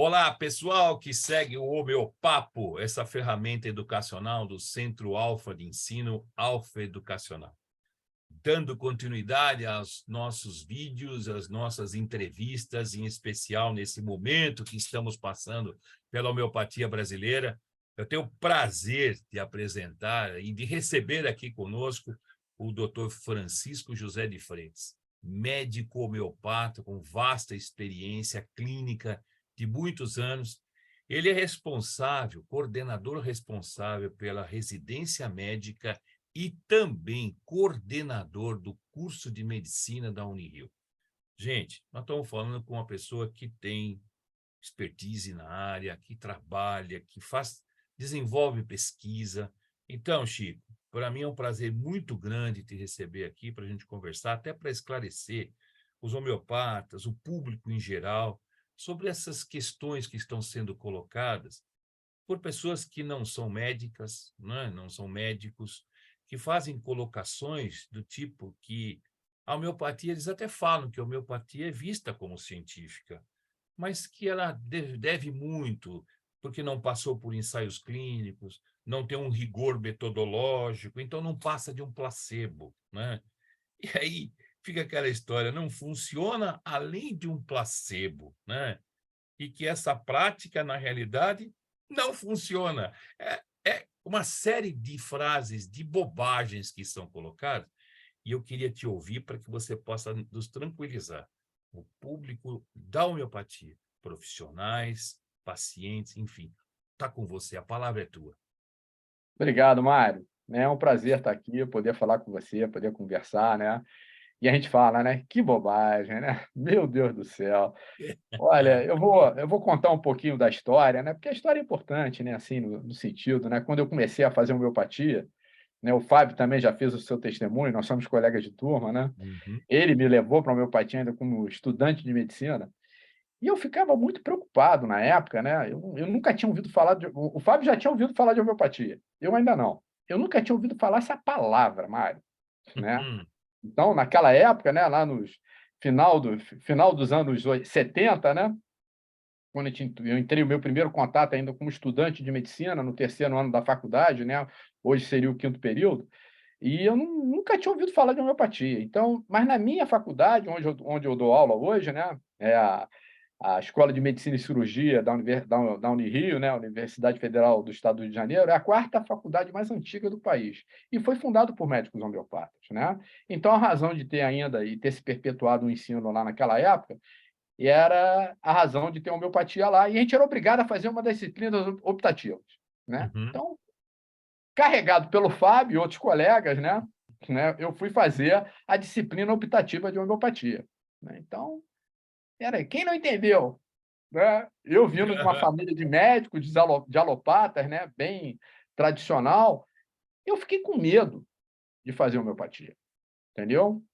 Olá, pessoal que segue o Homeopapo, essa ferramenta educacional do Centro Alfa de Ensino Alfa Educacional. Dando continuidade aos nossos vídeos, às nossas entrevistas, em especial nesse momento que estamos passando pela homeopatia brasileira, eu tenho o prazer de apresentar e de receber aqui conosco o Dr. Francisco José de Freitas, médico homeopata com vasta experiência clínica de muitos anos. Ele é coordenador responsável pela residência médica e também coordenador do curso de medicina da Unirio. Gente, nós estamos falando com uma pessoa que tem expertise na área, que trabalha, desenvolve pesquisa. Então, Chico, para mim é um prazer muito grande te receber aqui para a gente conversar, até para esclarecer os homeopatas, o público em geral, sobre essas questões que estão sendo colocadas por pessoas que não são médicas, né? Não são médicos, que fazem colocações do tipo que a homeopatia, eles até falam que a homeopatia é vista como científica, mas que ela deve muito, porque não passou por ensaios clínicos, não tem um rigor metodológico, então não passa de um placebo, né? E aí fica aquela história, não funciona além de um placebo, né? E que essa prática, na realidade, não funciona. É uma série de frases, de bobagens que são colocadas, e eu queria te ouvir para que você possa nos tranquilizar. O público da homeopatia, profissionais, pacientes, enfim, está com você, a palavra é tua. Obrigado, Mário. É um prazer estar aqui, poder falar com você, poder conversar, né? E a gente fala, né? Que bobagem, né? Meu Deus do céu. Olha, eu vou contar um pouquinho da história, né? Porque a história é importante, né? Assim, no sentido, né? Quando eu comecei a fazer homeopatia, né? O Fábio também já fez o seu testemunho, nós somos colegas de turma, né? Uhum. Ele me levou para a homeopatia ainda como estudante de medicina. E eu ficava muito preocupado na época, né? Eu nunca tinha ouvido falar de. O Fábio já tinha ouvido falar de homeopatia. Eu ainda não. Eu nunca tinha ouvido falar essa palavra, Mário, né? Uhum. Então, naquela época, né, lá nos final dos anos 70, né, quando eu entrei o meu primeiro contato ainda como estudante de medicina, no terceiro ano da faculdade, né, hoje seria o quinto período, e eu nunca tinha ouvido falar de homeopatia. Então, mas na minha faculdade, onde eu dou aula hoje, né, é a Escola de Medicina e Cirurgia da Unirio, né, Universidade Federal do Estado do Rio de Janeiro, é a quarta faculdade mais antiga do país e foi fundado por médicos homeopatas, né? Então, a razão de ter ainda e ter se perpetuado o ensino lá naquela época era a razão de ter homeopatia lá e a gente era obrigado a fazer uma das disciplinas optativas, né? Uhum. Então, carregado pelo Fábio e outros colegas, eu fui fazer a disciplina optativa de homeopatia, né? Então, quem não entendeu, né? Eu vindo de uma família de médicos, de alopatas, né, bem tradicional, eu fiquei com medo de fazer homeopatia, entendeu?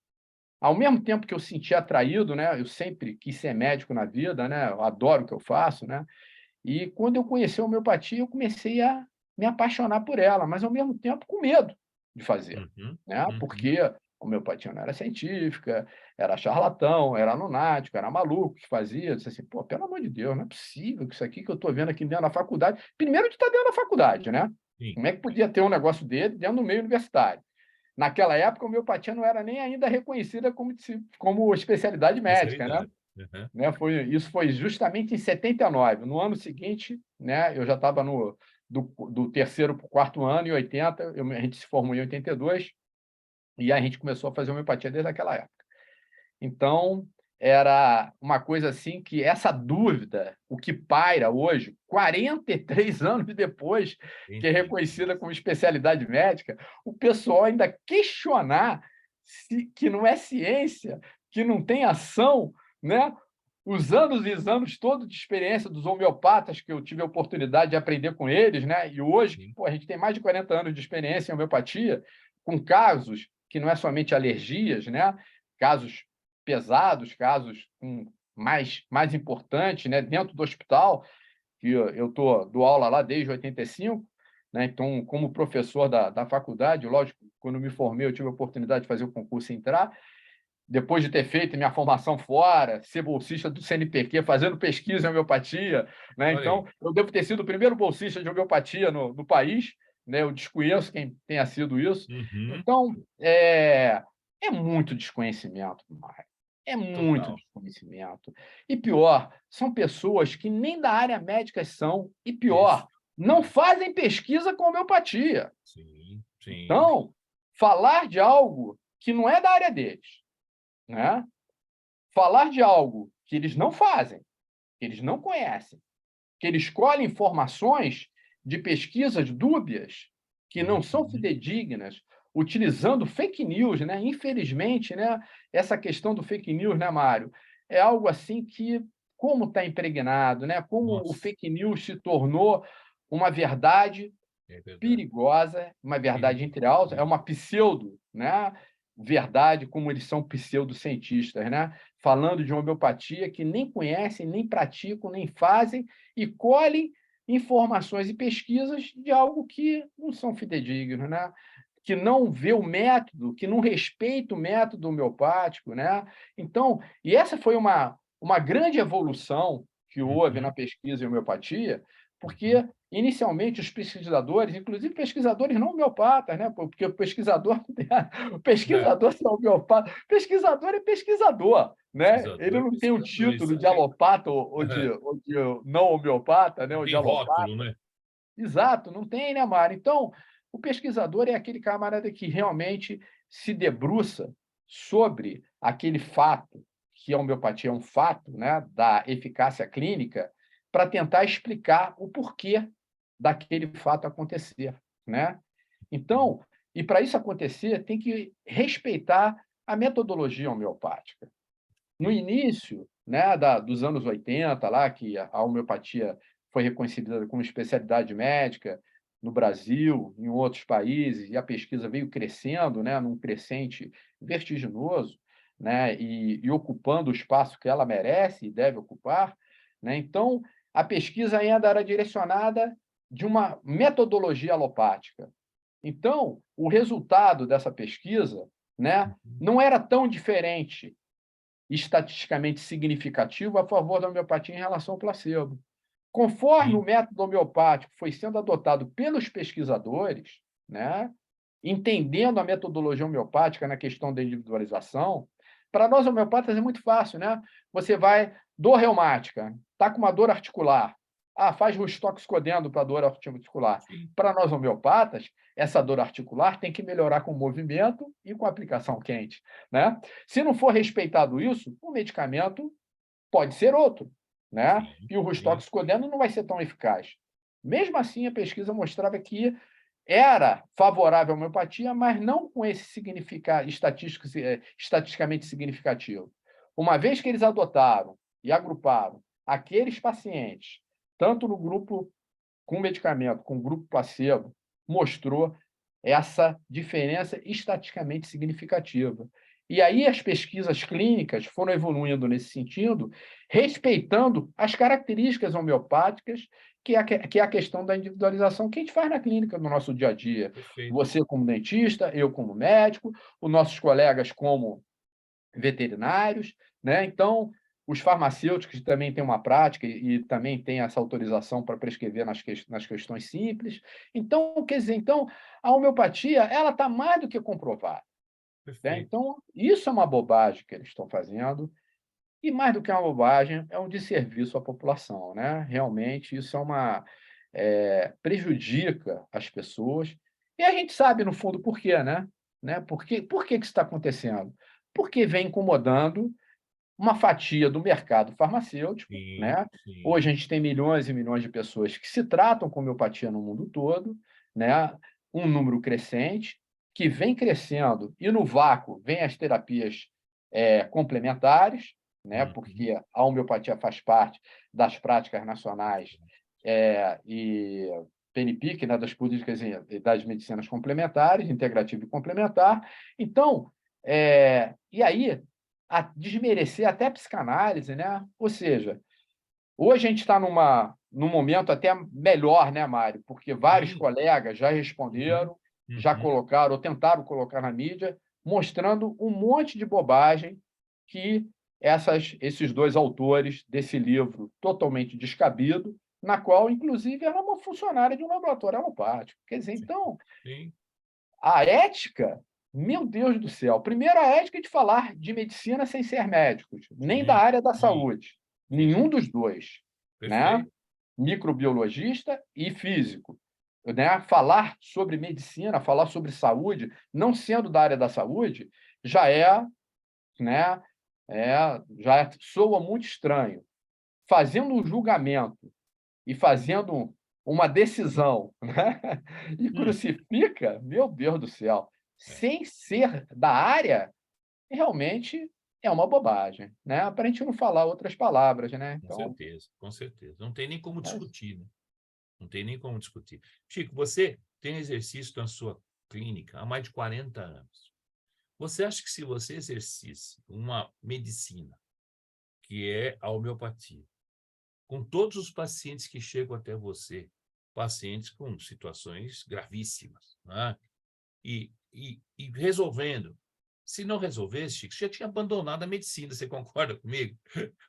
Ao mesmo tempo que eu sentia atraído, né, eu sempre quis ser médico na vida, né, eu adoro o que eu faço, né, e quando eu conheci a homeopatia, eu comecei a me apaixonar por ela, mas ao mesmo tempo com medo de fazer, Uhum. né, Uhum. porque a homeopatia não era científica, era charlatão, era lunático, era maluco que fazia. Eu disse assim: "Pô, pelo amor de Deus, não é possível que isso aqui que eu estou vendo aqui dentro da faculdade", primeiro de estar dentro da faculdade, né, Sim, como é que podia ter um negócio dele dentro do meio universitário? Naquela época, a homeopatia não era nem ainda reconhecida como especialidade médica, né? especialidade. Uhum. Isso foi justamente em 79. No ano seguinte, né, eu já estava do terceiro para o quarto ano, em 80, a gente se formou em 82, e a gente começou a fazer homeopatia desde aquela época. Então, era uma coisa assim que essa dúvida, o que paira hoje, 43 anos depois, que é Entendi. reconhecida como especialidade médica, o pessoal ainda questionar que não é ciência, que não tem ação, né? Os anos e os anos todos de experiência dos homeopatas que eu tive a oportunidade de aprender com eles, né? E hoje, Sim. pô, a gente tem mais de 40 anos de experiência em homeopatia, com casos que não é somente alergias, né? Casos pesados, casos mais importantes, né? Dentro do hospital, que eu dou aula lá desde 85, né? Então, como professor da faculdade, lógico, quando me formei, eu tive a oportunidade de fazer o concurso e entrar. depois de ter feito minha formação fora, ser bolsista do CNPq, fazendo pesquisa em homeopatia, né? Olha aí. Então, eu devo ter sido o primeiro bolsista de homeopatia no país, né? Eu desconheço quem tenha sido isso. Uhum, Então, é muito desconhecimento, Mário. É muito total. desconhecimento. E pior, são pessoas que nem da área médica são, e Isso. pior, não Isso. fazem pesquisa com homeopatia. Sim, sim. Então, falar de algo que não é da área deles, né? Falar de algo que eles não fazem, que eles não conhecem, que eles colhem informações de pesquisas dúbias, que não são Uhum. fidedignas, utilizando fake news, né? Infelizmente, né? Essa questão do fake news, né, Mário? É algo assim que, como está impregnado, né? Como o Nossa, fake news se tornou uma verdade é verdade. perigosa, uma verdade Perigo. entre aspas, é Isso. uma pseudo, né, verdade, como eles são pseudocientistas, né, falando de homeopatia que nem conhecem, nem praticam, nem fazem e colhem informações e pesquisas de algo que não são fidedignos, né, que não vê o método, que não respeita o método homeopático, né. Então, e essa foi uma grande evolução que houve na Uhum, pesquisa em homeopatia, uhum. porque inicialmente, os pesquisadores, inclusive pesquisadores não homeopatas, né? Porque o pesquisador, o É, pesquisador se é homeopata, pesquisador é pesquisador, né? Ele pesquisador é não tem o pesquisador, título isso de aí. alopata ou de não homeopata, né? Não Ou de tem rótulo, alopata. né? Exato, não tem, né, Mário? Então, o pesquisador é aquele camarada que realmente se debruça sobre aquele fato, que a homeopatia é um fato, né, da eficácia clínica, para tentar explicar o porquê daquele fato acontecer, né? Uhum. Então, e para isso acontecer, tem que respeitar a metodologia homeopática. No Ok. início, né, dos anos 80, lá, que a homeopatia foi reconhecida como especialidade médica no Brasil, em outros países, e a pesquisa veio crescendo, né, num crescente vertiginoso, né, e ocupando o espaço que ela merece e deve ocupar, né. Então, a pesquisa ainda era direcionada de uma metodologia alopática. Então, o resultado dessa pesquisa, né, Uhum. não era tão diferente estatisticamente significativo a favor da homeopatia em relação ao placebo. Conforme o Sim. método homeopático foi sendo adotado pelos pesquisadores, né, entendendo a metodologia homeopática na questão da individualização, para nós homeopatas é muito fácil, né? Você vai, dor reumática, está com uma dor articular. Ah, faz ruxtoxicodeno para dor articular. Sim. Para nós homeopatas, essa dor articular tem que melhorar com movimento e com aplicação quente, né? Se não for respeitado isso, o medicamento pode ser outro, né? Sim. E o Sim. ruxtoxicodeno não vai ser tão eficaz. Mesmo assim, a pesquisa mostrava que era favorável à homeopatia, mas não com esse significado estatisticamente significativo. Uma vez que eles adotaram e agruparam aqueles pacientes, tanto no grupo com medicamento, com o grupo placebo, mostrou essa diferença estatisticamente significativa. E aí as pesquisas clínicas foram evoluindo nesse sentido, respeitando as características homeopáticas, que é a questão da individualização que a gente faz na clínica, no nosso dia a dia. Perfeito. Você como dentista, eu como médico, os nossos colegas como veterinários, né? Então, os farmacêuticos também têm uma prática e também têm essa autorização para prescrever nas questões simples. Então, quer dizer, então, a homeopatia, ela está mais do que comprovada, né? Perfeito. Então, isso é uma bobagem que eles estão fazendo, e mais do que uma bobagem, é um desserviço à população, né? Realmente, isso prejudica as pessoas, e a gente sabe, no fundo, por quê, né? Por que isso está acontecendo? Porque vem incomodando uma fatia do mercado farmacêutico, Sim. né? Sim. Hoje a gente tem milhões e milhões de pessoas que se tratam com homeopatia no mundo todo, né? Um número crescente, que vem crescendo, e no vácuo vem as terapias complementares, né? Uhum. Porque a homeopatia faz parte das práticas nacionais e PNPIC, né? Das políticas e das medicinas complementares, integrativa e complementar. Então, e aí a desmerecer até a psicanálise, né? Ou seja, hoje a gente está num momento até melhor, né, Mário? Porque vários Sim. colegas já Uhum. responderam, já Uhum. colocaram ou tentaram colocar na mídia mostrando um monte de bobagem que esses dois autores desse livro totalmente descabido, na qual, inclusive, era uma funcionária de um laboratório alopático. Quer dizer, sim, então, sim, a ética, meu Deus do céu, primeiro a ética de falar de medicina sem ser médicos, nem da sim, área da sim, saúde, sim. nenhum dos dois, né? Perfeito. Microbiologista e físico, né? Falar sobre medicina, falar sobre saúde, não sendo da área da saúde, já é, né? Soa muito estranho. Fazendo um julgamento e fazendo uma decisão, né? E Hum, crucifica, meu Deus do céu, é, sem ser da área, realmente é uma bobagem, né? Para a gente não falar outras palavras, né? com Então, certeza, com certeza. Não tem nem como é discutir, né? Não tem nem como discutir. Chico, você tem exercício na sua clínica há mais de 40 anos. Você acha que se você exercisse uma medicina, que é a homeopatia, com todos os pacientes que chegam até você, pacientes com situações gravíssimas, né? E resolvendo. Se não resolvesse, Chico, você já tinha abandonado a medicina, você concorda comigo?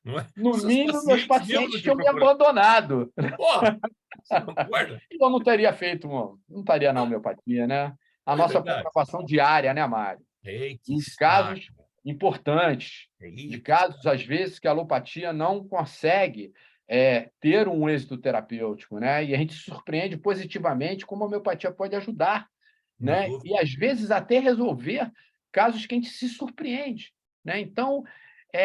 Não é? no Seus mínimo, meus pacientes mesmo não pacientes te tinham me procuram. abandonado. Porra, você concorda? Eu não teria feito, não estaria na homeopatia, né? A Não é nossa verdade? preocupação diária, né, Mário? É que Em está, casos importantes, é de aí que está. casos, às vezes, que a alopatia não consegue ter um êxito terapêutico, né? E a gente se surpreende positivamente como a homeopatia pode ajudar, Uma né? dúvida. E, às vezes, até resolver casos que a gente se surpreende, né? Então,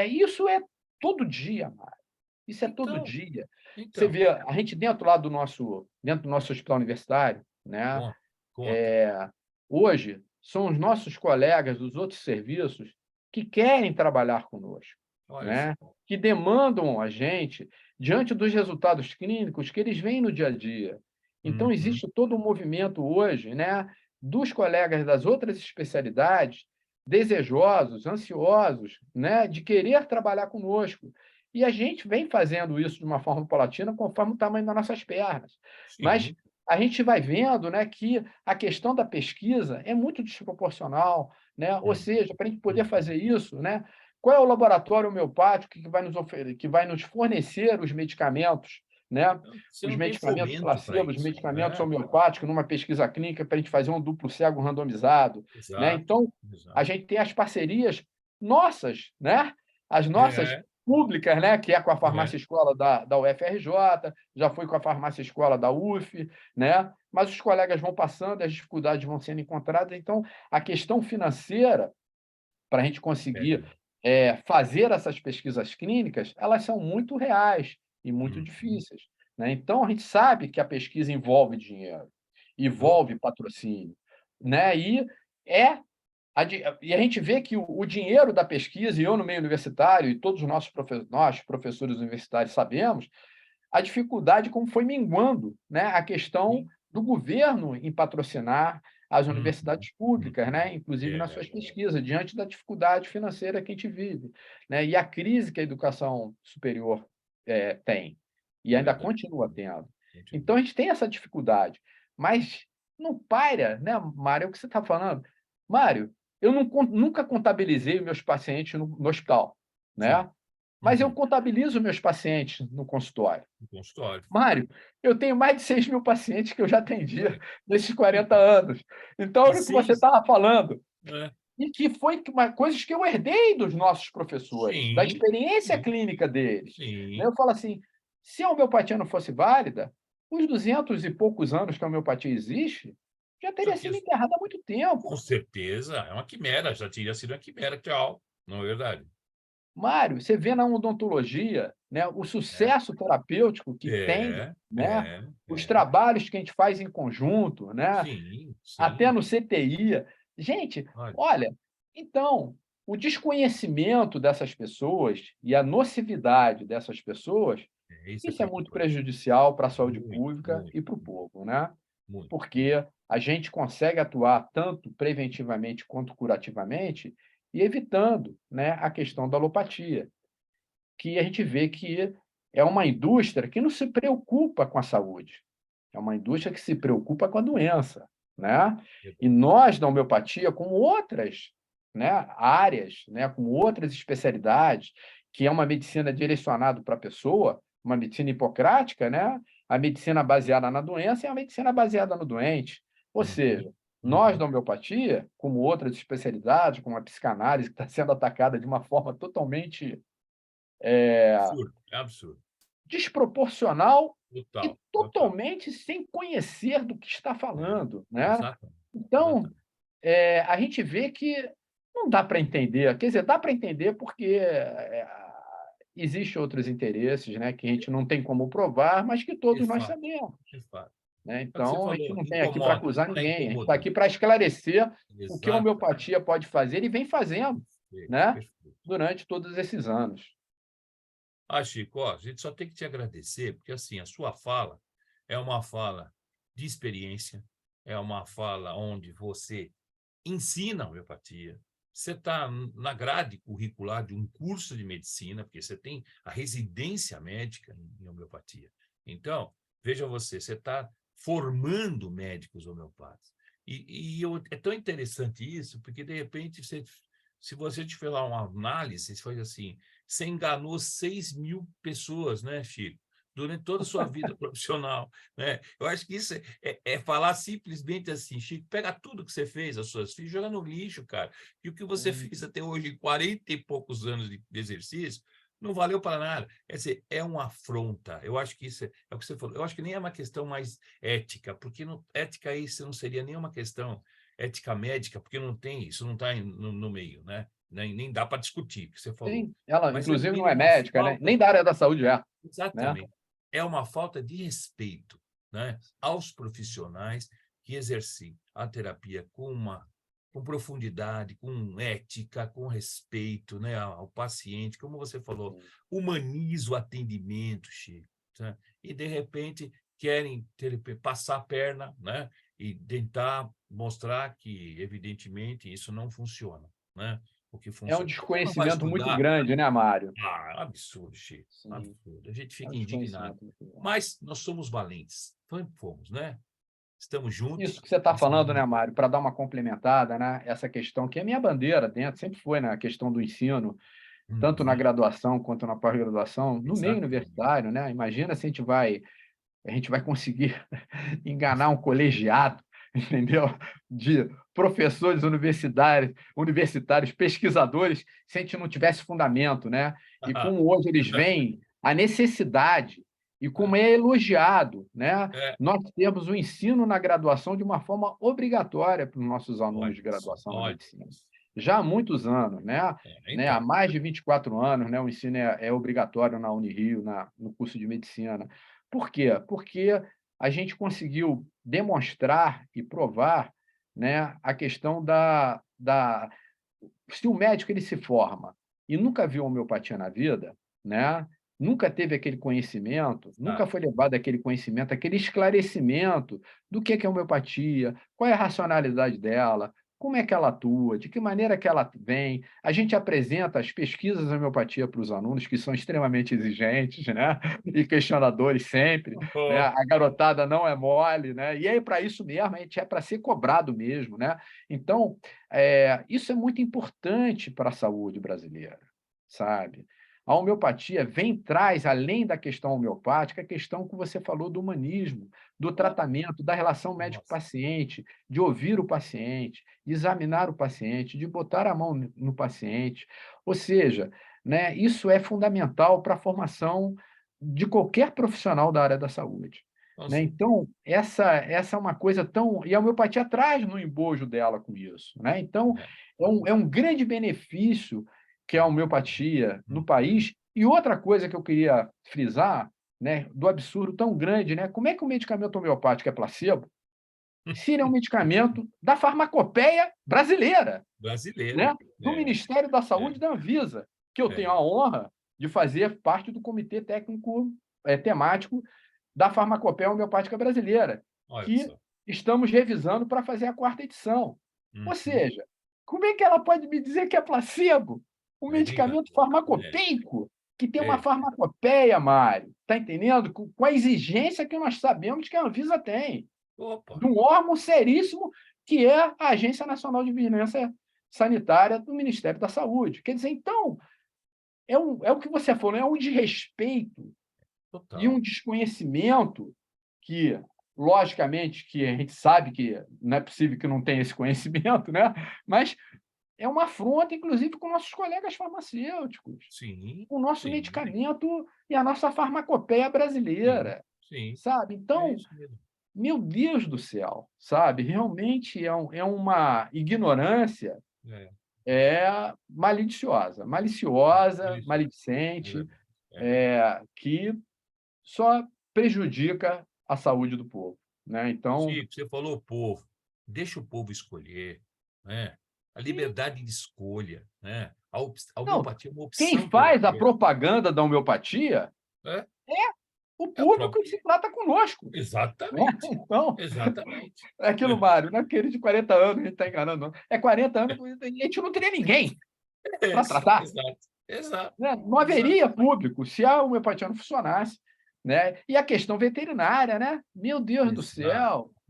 isso é todo dia, Mário. Isso é todo Então, dia. Você então, vê, a gente dentro do nosso hospital universitário, né? conta, conta. Hoje, são os nossos colegas dos outros serviços que querem trabalhar conosco, Olha só. né? Que demandam a gente, diante dos resultados clínicos que eles veem no dia a dia. Então, Uhum. existe todo um movimento hoje, né, dos colegas das outras especialidades, desejosos, ansiosos, né, de querer trabalhar conosco. E a gente vem fazendo isso de uma forma paulatina, conforme o tamanho das nossas pernas. Mas Sim. a gente vai vendo, né, que a questão da pesquisa é muito desproporcional, né? Ou Uhum. seja, para a gente poder Uhum. fazer isso, né, qual é o laboratório homeopático que vai nos fornecer os medicamentos, né? Então, você Os não tem medicamentos fomento para placebo, os isso, medicamentos né? homeopáticos numa pesquisa clínica para a gente fazer um duplo cego randomizado, né? Exato, Então, a exato. gente tem as parcerias nossas, né? As nossas É, públicas, né? Que é com a é. farmácia escola da UFRJ, já foi com a farmácia escola da UF, né? Mas os colegas vão passando, as dificuldades vão sendo encontradas. Então, a questão financeira, para a gente conseguir Pega. fazer essas pesquisas clínicas, elas são muito reais e muito Uhum. difíceis, né? Então, a gente sabe que a pesquisa envolve dinheiro, Oh, envolve patrocínio, né? É e a gente vê que o dinheiro da pesquisa, e eu no meio universitário, e todos os nós, professores universitários, sabemos, a dificuldade como foi minguando, né, a questão sim. do governo em patrocinar as Uhum. universidades públicas, Uhum. né, inclusive nas É, suas pesquisas, diante da dificuldade financeira que a gente vive, né, e a crise que a educação superior tem, e é ainda verdade. continua tendo. Continua. Então, a gente tem essa dificuldade, mas não paira, né, Mário, é o que você está falando. Mário, eu nunca contabilizei meus pacientes no hospital, Sim. né? Mas eu Uhum. contabilizo meus pacientes no consultório. No consultório. Mário, eu tenho mais de 6.000 pacientes que eu já atendi Olha. nesses 40 Então, anos. Então, e olha o que você seis. estava falando. É. E que foi coisas que eu herdei dos nossos professores, da Sim, experiência sim, clínica deles. Né? Eu sim. falo assim, se a homeopatia não fosse válida, os 200 e poucos anos que a homeopatia existe, já Já teria tinha, sido enterrada há muito com tempo. certeza, é uma quimera, já teria sido uma quimera, tchau. Não é verdade? Mário, você vê na odontologia, né, o É, sucesso terapêutico que tem, é, né, é, os é. trabalhos que a gente faz em conjunto, né, Sim, até sim. no CTI. Gente, Olha, olha, então, o desconhecimento dessas pessoas e a nocividade dessas pessoas, isso é isso é muito preocupante. prejudicial para a saúde Muito, pública muito, e para o muito, povo, né? muito, muito. Porque a gente consegue atuar tanto preventivamente quanto curativamente e evitando, né, a questão da alopatia, que a gente vê que é uma indústria que não se preocupa com a saúde, é uma indústria que se preocupa com a doença, né? E Verdade. nós, da homeopatia, como outras né, áreas, né, com outras especialidades, que é uma medicina direcionada para a pessoa, uma medicina hipocrática, né, a medicina baseada na doença e a medicina baseada no doente. Ou Uhum, seja, nós uhum. da homeopatia, como outras especialidades, como a psicanálise, que está sendo atacada de uma forma totalmente Absurdo, é absurdo. desproporcional e Total, total. totalmente sem conhecer do que está falando, É, né. exatamente, Então, exatamente. a gente vê que não dá para entender, quer dizer, dá para entender porque, existe outros interesses, né, que a gente não tem como provar, mas que De todos nós fato, sabemos, de fato. né. É o que você Então, a gente falou, não tem aqui para incomoda, acusar está ninguém, a gente está incomodando. aqui para esclarecer o que a Exata, homeopatia pode fazer e vem fazendo, perfeito, né, perfeito. durante todos esses anos. Ah, Chico, ó, a gente só tem que te agradecer, porque assim, a sua fala é uma fala de experiência, é uma fala onde você ensina a homeopatia, você está na grade curricular de um curso de medicina, porque você tem a residência médica em homeopatia. Então, veja você, você está formando médicos homeopatas. É tão interessante isso, porque, de repente, se você tiver lá uma análise, você faz assim, você enganou 6.000 pessoas, né, Chico? Durante toda a sua vida profissional, né? Eu acho que isso é falar simplesmente assim, Chico, pega tudo que você fez, as suas filhas, joga no lixo, cara. E o que você fez até hoje, 40 e poucos anos de exercício, não valeu para nada. Quer dizer, é uma afronta. Eu acho que isso é o que você falou. Eu acho que nem é uma questão mais ética, porque ética aí isso não seria nem uma questão ética médica, porque não tem isso, não está no meio, né? Nem dá para discutir o que você falou. Sim, ela Mas eu inclusive não diria é uma médica, né, nem falta, da área da saúde é, né. exatamente, é uma falta de respeito, né, aos profissionais que exercem a terapia com profundidade, com ética, com respeito, né, ao paciente, como você falou, humaniza o atendimento, Chico, né, e de repente querem passar a perna, né, e tentar mostrar que, evidentemente, isso não funciona, né, o que É um funciona. Você não vai desconhecimento muito estudar. grande, né, Mário? Ah, absurdo, Chico, Sim, absurdo. A gente é um fica indignado. desconhecimento muito grande. Mas nós somos valentes. Fomos, né? Estamos Isso juntos que você está nessa falando, né, luta. Mário, para dar uma complementada, né, essa questão que é minha bandeira dentro, sempre foi na questão do ensino, tanto na Uhum, graduação quanto na pós-graduação, no meio exatamente. universitário, né, imagina se a gente vai conseguir enganar um colegiado, entendeu, de professores universitários, pesquisadores, se a gente não tivesse fundamento, né. E como hoje eles veem a necessidade e como é elogiado, né, É, nós temos o ensino na graduação de uma forma obrigatória para os nossos alunos olha de isso, graduação na olha medicina. isso. Já há muitos anos, né, há Então, mais de 24 anos, né, o ensino é obrigatório na Unirio, no curso de medicina. Por quê? Porque a gente conseguiu demonstrar e provar, né, a questão se o médico ele se forma e nunca viu homeopatia na vida, né, nunca teve aquele conhecimento, nunca sabe, foi levado aquele conhecimento, aquele esclarecimento do que é homeopatia, qual é a racionalidade dela, como é que ela atua, de que maneira que ela vem. A gente apresenta as pesquisas de homeopatia para os alunos, que são extremamente exigentes, né, e questionadores sempre, né, oh, a garotada não é mole, né, e é para isso mesmo, a gente é para ser cobrado mesmo, né. Então, isso é muito importante para a saúde brasileira, sabe. A homeopatia traz, além da questão homeopática, a questão que você falou do humanismo, do oh, tratamento, da relação nossa, médico-paciente, de ouvir o paciente, de examinar o paciente, de botar a mão no paciente. Ou seja, né, isso é fundamental para a formação de qualquer profissional da área da saúde, com né. certeza. Então, essa é uma coisa tão e a homeopatia traz no embojo dela com isso, né. Então, É, é um grande benefício que é a homeopatia no uhum. país. E outra coisa que eu queria frisar, né, do absurdo tão grande, né, como é que o medicamento homeopático é placebo, se ele é um medicamento da farmacopeia brasileira, né, Brasileira. do Ministério da É, Saúde e da Anvisa, que eu tenho é. a honra de fazer parte do comitê técnico, temático da farmacopeia homeopática brasileira, Olha que só. estamos revisando para fazer a 4ª edição. Ou Uhum. seja, como é que ela pode me dizer que é placebo? Um É medicamento brincadeira. farmacopeico, que tem uma É. farmacopeia, Mário, está entendendo? Com a exigência que nós sabemos que a Anvisa tem, Opa, de um órgão seríssimo que é a Agência Nacional de Vigilância sanitária do Ministério da Saúde. Quer dizer, então, é o que você falou, é um desrespeito e um Total. desconhecimento que, logicamente, que a gente sabe que não é possível que não tenha esse conhecimento, né? Mas é uma afronta, inclusive, com nossos colegas farmacêuticos, Sim, com o nosso sim, medicamento e a nossa farmacopeia sim, brasileira, sim. sabe? É Então, isso mesmo. meu Deus do céu, sabe? Realmente é uma ignorância É, maliciosa, delicioso. É maledicente, verdade. É verdade. que só prejudica a saúde do povo, né? Então, Chico, você falou o povo. Deixa o povo escolher, né? A sim, liberdade de escolha, né? A não, homeopatia é uma quem opção faz a terapêutica. propaganda da homeopatia É, é o é o público próprio. que se trata conosco, né? Exatamente. Então, Exatamente. é aquilo, Mário, não é aquele de 40 anos, a gente está enganando, não. É 40 anos, a gente não teria ninguém É para isso. tratar, Exato. Exato. né? Não Exato. haveria público se a homeopatia não funcionasse, né? E a questão veterinária, né? Exato. Meu Deus do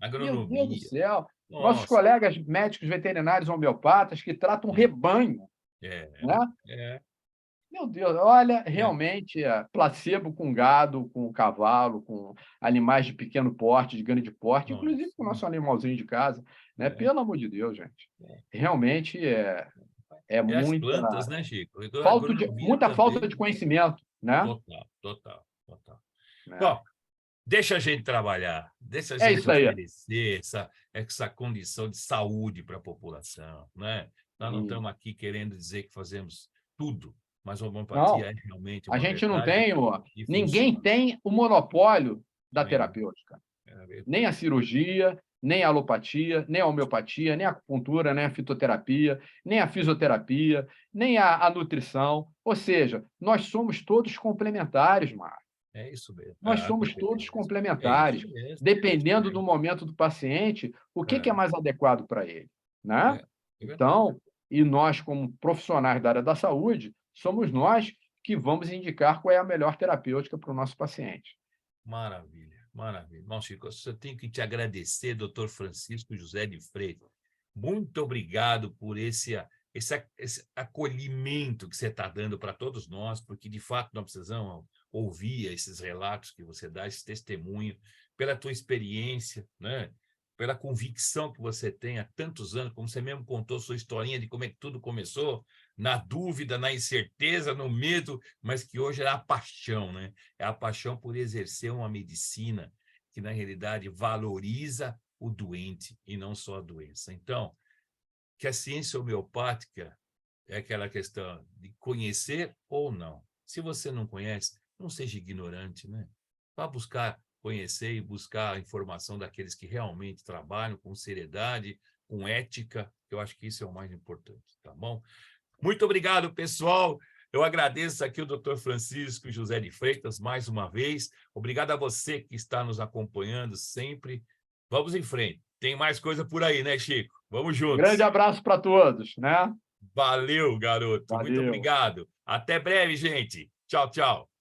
Agronomia. céu. Nossos Nossa. colegas médicos veterinários homeopatas que tratam Sim. rebanho, né? É, é, Meu Deus, olha, é. realmente, placebo com gado, com cavalo, com animais de pequeno porte, de grande porte, inclusive Nossa. com o nosso animalzinho de casa, né? É, Pelo amor de Deus, gente. é. Realmente é E as muita plantas, né, Chico? A agronomia muita falta de também. conhecimento, né? Total, total, total. Né? Bom, deixa a gente trabalhar, deixa a É gente isso aí. oferecer essa condição de saúde para a população, né? Nós não Sim. estamos aqui querendo dizer que fazemos tudo, mas a homeopatia Não, é realmente a uma gente não verdade tem, e ninguém funciona. tem o monopólio da É, terapêutica. é Nem a verdade. cirurgia, nem a alopatia, nem a homeopatia, nem a acupuntura, nem a fitoterapia, nem a fisioterapia, nem a nutrição. Ou seja, nós somos todos complementares, Marcos. É isso mesmo. Nós Ah, com somos todos certeza. É isso complementares. mesmo. É isso Dependendo do mesmo. momento do paciente, o que é É, mais adequado para ele, né? é verdade. Então, e nós, como profissionais da área da saúde, somos nós que vamos indicar qual é a melhor terapêutica para o nosso paciente. Maravilha, maravilha. Bom, Chico, eu só tenho que te agradecer, doutor Francisco José de Freitas. Muito obrigado por esse acolhimento que você está dando para todos nós, porque, de fato, nós precisamos ouvir esses relatos que você dá, esse testemunho, pela tua experiência, né? Pela convicção que você tem há tantos anos, como você mesmo contou sua historinha de como é que tudo começou, na dúvida, na incerteza, no medo, mas que hoje é a paixão, né? É a paixão por exercer uma medicina que, na realidade, valoriza o doente e não só a doença. Então, que a ciência homeopática é aquela questão de conhecer ou não. Se você não conhece, não seja ignorante, né? Vá buscar conhecer e buscar a informação daqueles que realmente trabalham com seriedade, com ética, que eu acho que isso é o mais importante, tá bom? Muito obrigado, pessoal. Eu agradeço aqui o doutor Francisco José de Freitas mais uma vez. Obrigado a você que está nos acompanhando sempre. Vamos em frente. Tem mais coisa por aí, né, Chico? Vamos Grande juntos. abraço para todos, né? Valeu, garoto. Muito Valeu. obrigado. Até breve, gente. Tchau, tchau.